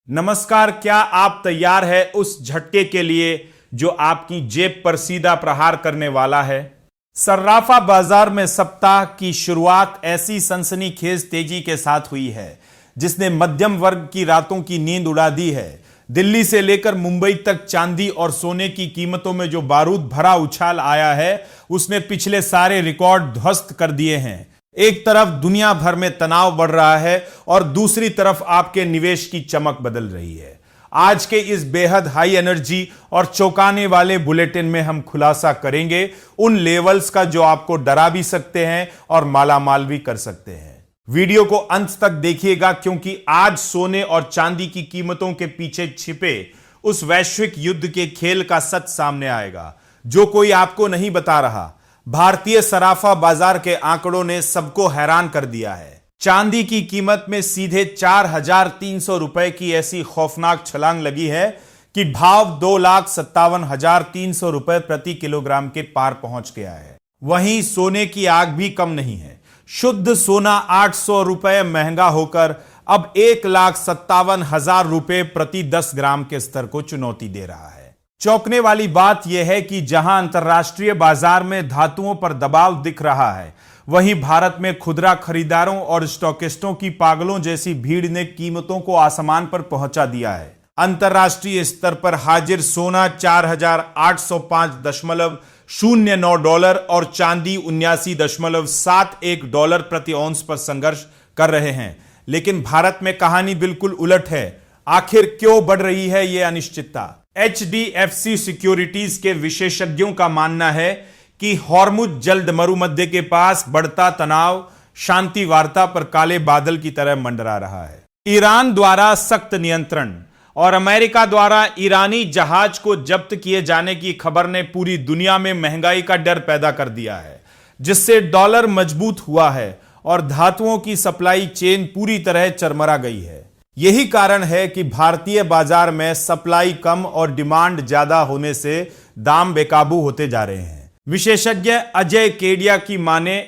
नमस्कार। क्या आप तैयार है उस झटके के लिए जो आपकी जेब पर सीधा प्रहार करने वाला है? सर्राफा बाजार में सप्ताह की शुरुआत ऐसी सनसनीखेज तेजी के साथ हुई है जिसने मध्यम वर्ग की रातों की नींद उड़ा दी है। दिल्ली से लेकर मुंबई तक चांदी और सोने की कीमतों में जो बारूद भरा उछाल आया है उसने पिछले सारे रिकॉर्ड ध्वस्त कर दिए हैं। एक तरफ दुनिया भर में तनाव बढ़ रहा है और दूसरी तरफ आपके निवेश की चमक बदल रही है। आज के इस बेहद हाई एनर्जी और चौंकाने वाले बुलेटिन में हम खुलासा करेंगे उन लेवल्स का जो आपको डरा भी सकते हैं और मालामाल भी कर सकते हैं। वीडियो को अंत तक देखिएगा क्योंकि आज सोने और चांदी की कीमतों के पीछे छिपे उस वैश्विक युद्ध के खेल का सच सामने आएगा जो कोई आपको नहीं बता रहा। भारतीय सराफा बाजार के आंकड़ों ने सबको हैरान कर दिया है। चांदी की कीमत में सीधे 4,300 रुपए की ऐसी खौफनाक छलांग लगी है कि भाव 2,57,300 रुपए प्रति किलोग्राम के पार पहुंच गया है। वहीं सोने की आग भी कम नहीं है। शुद्ध सोना 800 रुपए महंगा होकर अब 1,57,000 रुपए प्रति 10 ग्राम के स्तर को चुनौती दे रहा है। चौंकने वाली बात यह है कि जहां अंतर्राष्ट्रीय बाजार में धातुओं पर दबाव दिख रहा है, वहीं भारत में खुदरा खरीदारों और स्टॉकिस्टों की पागलों जैसी भीड़ ने कीमतों को आसमान पर पहुंचा दिया है। अंतर्राष्ट्रीय स्तर पर हाजिर सोना 4,805.09 डॉलर और चांदी 79.71 डॉलर प्रति औंस पर संघर्ष कर रहे हैं। लेकिन भारत में कहानी बिल्कुल उलट है। आखिर क्यों बढ़ रही है यह अनिश्चितता? HDFC सिक्योरिटीज के विशेषज्ञों का मानना है कि हॉर्मुज जल्द मरुमध्य के पास बढ़ता तनाव शांति वार्ता पर काले बादल की तरह मंडरा रहा है। ईरान द्वारा सख्त नियंत्रण और अमेरिका द्वारा ईरानी जहाज को जब्त किए जाने की खबर ने पूरी दुनिया में महंगाई का डर पैदा कर दिया है, जिससे डॉलर मजबूत हुआ है और धातुओं की सप्लाई चेन पूरी तरह चरमरा गई है। यही कारण है कि भारतीय बाजार में सप्लाई कम और डिमांड ज्यादा होने से दाम बेकाबू होते जा रहे हैं। विशेषज्ञ अजय केडिया की माने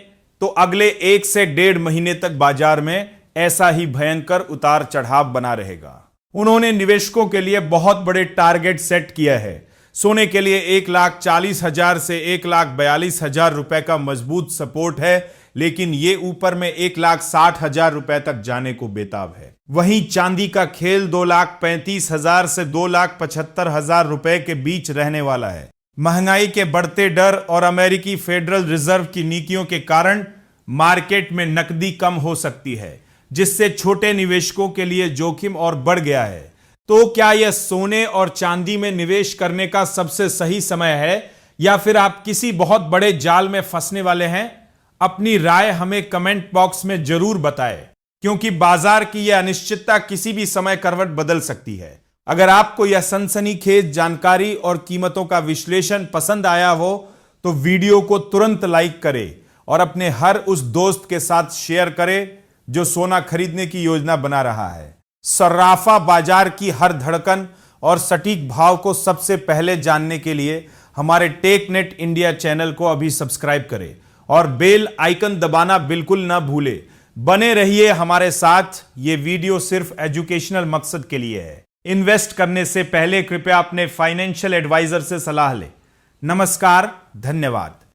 तो अगले 1 से 1.5 महीने तक बाजार में ऐसा ही भयंकर उतार चढ़ाव बना रहेगा। उन्होंने निवेशकों के लिए बहुत बड़े टारगेट सेट किया है। सोने के लिए 1,40,000 से 1,42,000 रुपए का मजबूत सपोर्ट है, लेकिन ये ऊपर में 1,60,000 रुपए तक जाने को बेताब है। वहीं चांदी का खेल 2,35,000 से 2,75,000 रुपए के बीच रहने वाला है। महंगाई के बढ़ते डर और अमेरिकी फेडरल रिजर्व की नीतियों के कारण मार्केट में नकदी कम हो सकती है, जिससे छोटे निवेशकों के लिए जोखिम और बढ़ गया है। तो क्या यह सोने और चांदी में निवेश करने का सबसे सही समय है या फिर आप किसी बहुत बड़े जाल में फंसने वाले हैं? अपनी राय हमें कमेंट बॉक्स में जरूर बताएं, क्योंकि बाजार की यह अनिश्चितता किसी भी समय करवट बदल सकती है। अगर आपको यह सनसनीखेज जानकारी और कीमतों का विश्लेषण पसंद आया हो तो वीडियो को तुरंत लाइक करें और अपने हर उस दोस्त के साथ शेयर करें जो सोना खरीदने की योजना बना रहा है। सर्राफा बाजार की हर धड़कन और सटीक भाव को सबसे पहले जानने के लिए हमारे टेकनेट इंडिया चैनल को अभी सब्सक्राइब करें और बेल आइकन दबाना बिल्कुल ना भूलें। बने रहिए हमारे साथ। ये वीडियो सिर्फ एजुकेशनल मकसद के लिए है। इन्वेस्ट करने से पहले कृपया अपने फाइनेंशियल एडवाइजर से सलाह लें। नमस्कार, धन्यवाद।